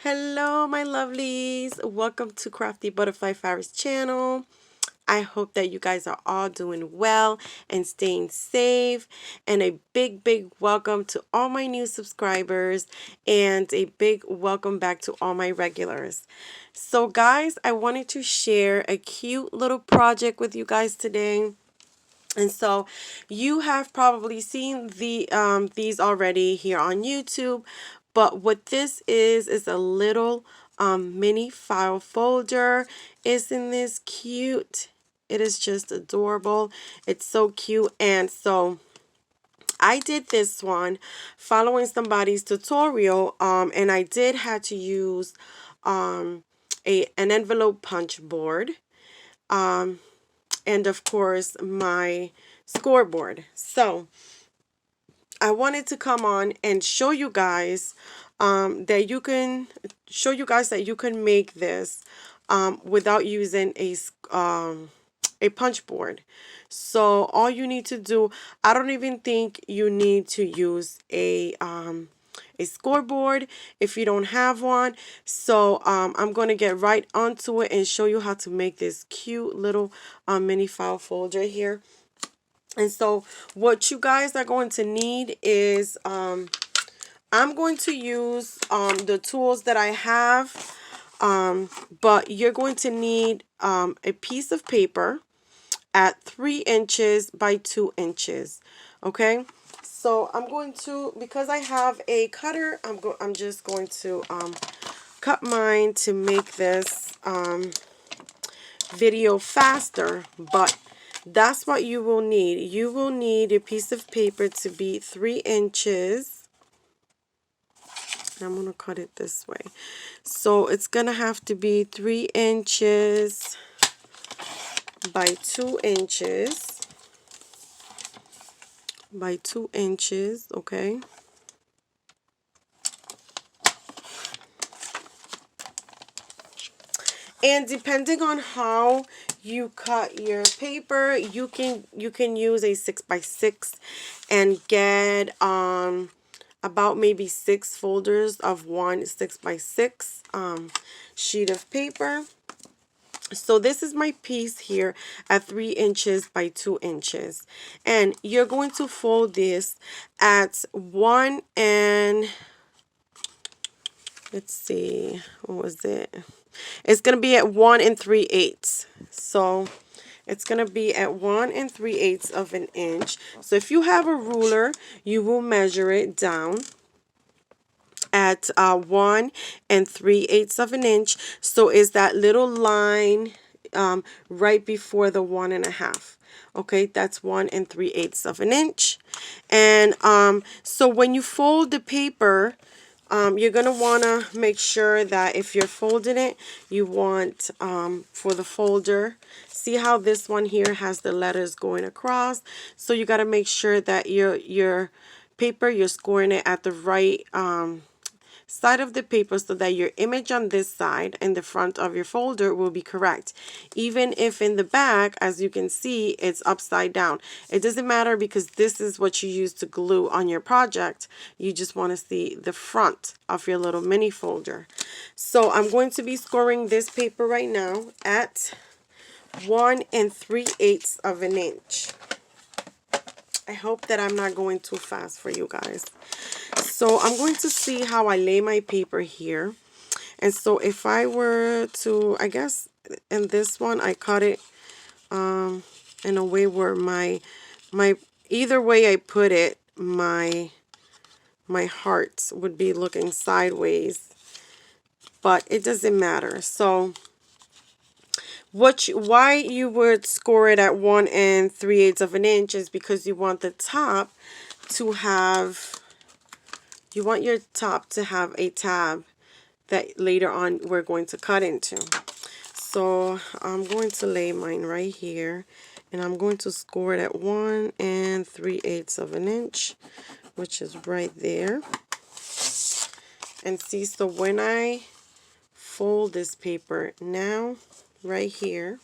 Hello, my lovelies. Welcome to Crafty Butterfly Fires channel. I hope that you guys are all doing well and staying safe. And a big welcome to all my new subscribers and a big welcome back to all my regulars. So guys, I wanted to share a cute little project with you guys today. And so you have probably seen these already here on YouTube, but what this is a little mini file folder. Isn't this cute? It is just adorable. It's so cute. And so I did this one following somebody's tutorial, and I did have to use an envelope punch board. And of course my scoreboard. So I wanted to come on and show you guys that you can make this without using a punch board. So all you need to do, I don't even think you need to use a scoreboard if you don't have one. So I'm going to get right onto it and show you how to make this cute little mini file folder here. And so what you guys are going to need is I'm going to use the tools that I have, but you're going to need a piece of paper at 3 inches by 2 inches. Okay, so I'm going to, because I have a cutter, I'm just going to cut mine to make this video faster. But that's what you will need. You will need a piece of paper to be 3 inches. I'm going to cut it this way. So it's going to have to be 3 inches by 2 inches. By 2 inches, okay? And depending on how you cut your paper, you can use a 6x6 and get about maybe 6 folders of one 6x6 sheet of paper. So this is my piece here at 3 inches by 2 inches. And you're going to fold this at 1 and, let's see, what was it? It's going to be at 1 3/8. So it's going to be at 1 3/8 of an inch. So if you have a ruler, you will measure it down at 1 3/8 of an inch. So is that little line right before the 1.5. Okay, that's 1 3/8 of an inch. And so when you fold the paper, you're going to want to make sure that if you're folding it, you want for the folder, see how this one here has the letters going across. So you got to make sure that your paper, you're scoring it at the right side of the paper so that your image on this side and the front of your folder will be correct. Even if in the back, as you can see, it's upside down. It doesn't matter because this is what you use to glue on your project. You just want to see the front of your little mini folder. So I'm going to be scoring this paper right now at 1 3/8 of an inch. I hope that I'm not going too fast for you guys. So I'm going to see how I lay my paper here. And so if I were to, I guess in this one, I cut it in a way where my either way I put it, my heart would be looking sideways. But it doesn't matter. So why you would score it at 1 3/8 of an inch is because you want the top to have, you want your top to have a tab that later on we're going to cut into. So I'm going to lay mine right here, and I'm going to score it at 1 3/8 of an inch, which is right there. And see, so when I fold this paper now, right here,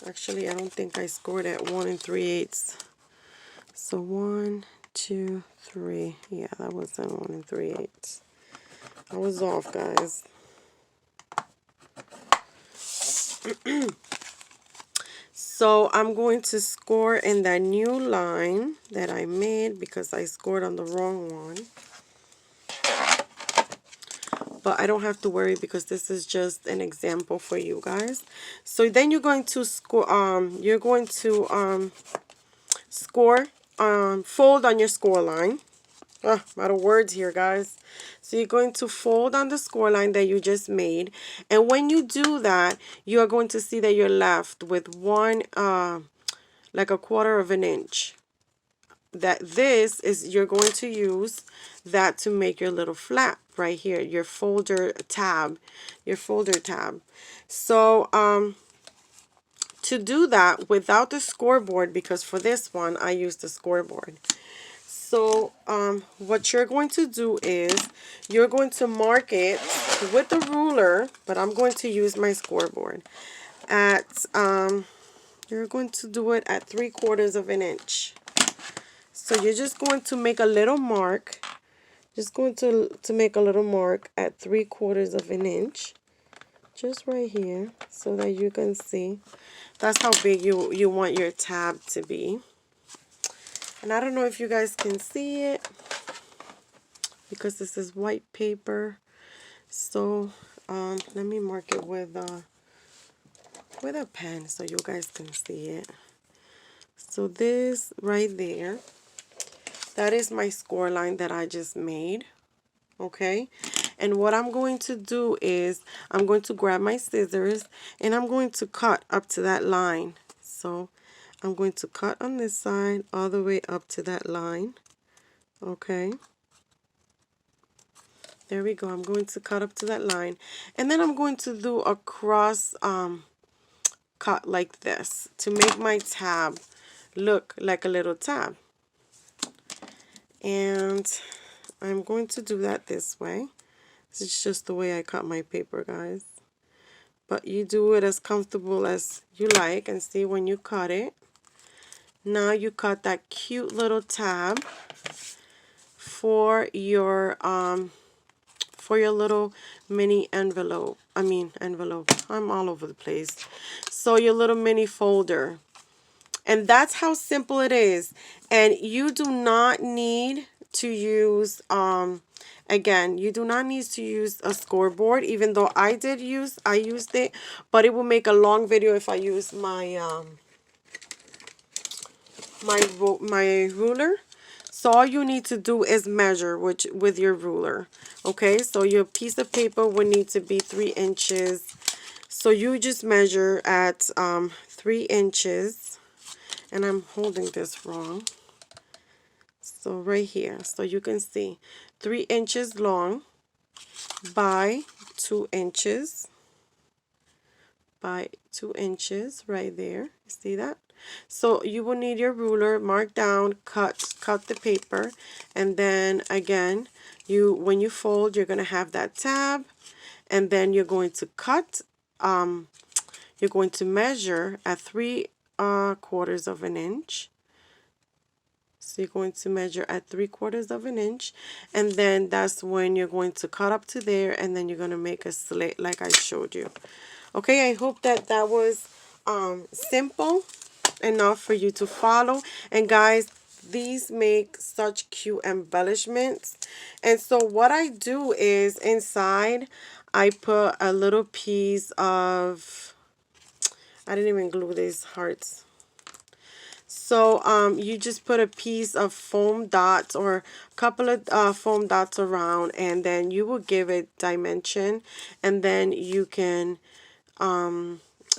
actually I don't think I scored at 1 3/8. So 1 2 3, yeah, that was 1 3/8. I was off, guys. So I'm going to score in that new line that I made because I scored on the wrong one. But I don't have to worry because this is just an example for you guys. So then you're going to score score fold on your score line. A lot of words here, guys. So you're going to fold on the score line that you just made, and when you do that, you are going to see that you're left with one like a quarter of an inch. That this is, you're going to use that to make your little flap right here, your folder tab, So to do that without the scoreboard, because for this one I used the scoreboard. So what you're going to do is you're going to mark it with the ruler, but I'm going to use my scoreboard at you're going to do it at 3/4 of an inch. So you're just going to make a little mark, just going to make a little mark at 3/4 of an inch, just right here, so that you can see. That's how big you want your tab to be. And I don't know if you guys can see it because this is white paper. So let me mark it with a pen so you guys can see it. So this right there, that is my score line that I just made. Okay, and what I'm going to do is I'm going to grab my scissors and I'm going to cut up to that line. So I'm going to cut on this side all the way up to that line. Okay, there we go. I'm going to cut up to that line, and then I'm going to do a cross cut like this to make my tab look like a little tab. And I'm going to do that this way. This is just the way I cut my paper, guys. But you do it as comfortable as you like, and see when you cut it. Now you cut that cute little tab for your little mini envelope. Envelope. I'm all over the place. So your little mini folder. And that's how simple it is. And you do not need to use again, you do not need to use a scoreboard, even though I used it, but it will make a long video if I use my my ruler. So all you need to do is measure with your ruler. Okay, so your piece of paper would need to be 3 inches. So you just measure at 3 inches, and I'm holding this wrong. So right here, so you can see 3 inches long by 2 inches right there. You see that? So you will need your ruler, mark down, cut the paper, and then again, when you fold, you're going to have that tab, and then you're going to cut, you're going to measure at 3/4 of an inch. So you're going to measure at 3/4 of an inch, and then that's when you're going to cut up to there, and then you're going to make a slit like I showed you. Okay, I hope that was simple enough for you to follow. And guys, these make such cute embellishments. And so what I do is inside I put a little piece of, I didn't even glue these hearts. So you just put a piece of foam dots or a couple of foam dots around, and then you will give it dimension, and then you can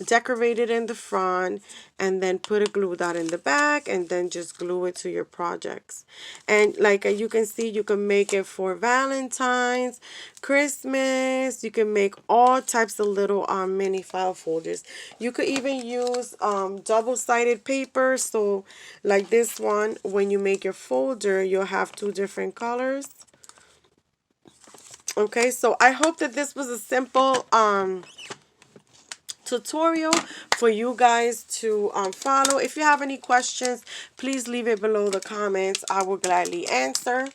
decorate it in the front, and then put a glue dot in the back, and then just glue it to your projects. And like you can see, you can make it for Valentine's, Christmas. You can make all types of little mini file folders. You could even use double-sided paper. So like this one, when you make your folder, you'll have 2 different colors. Okay, so I hope that this was a simple tutorial for you guys to follow. If you have any questions, please leave it below the comments. I will gladly answer.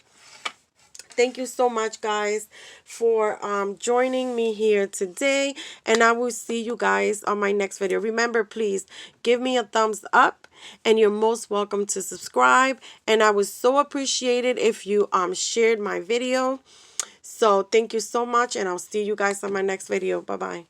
Thank you so much, guys, for joining me here today. And I will see you guys on my next video. Remember, please give me a thumbs up. And you're most welcome to subscribe. And I would so appreciate it if you shared my video. So thank you so much. And I'll see you guys on my next video. Bye-bye.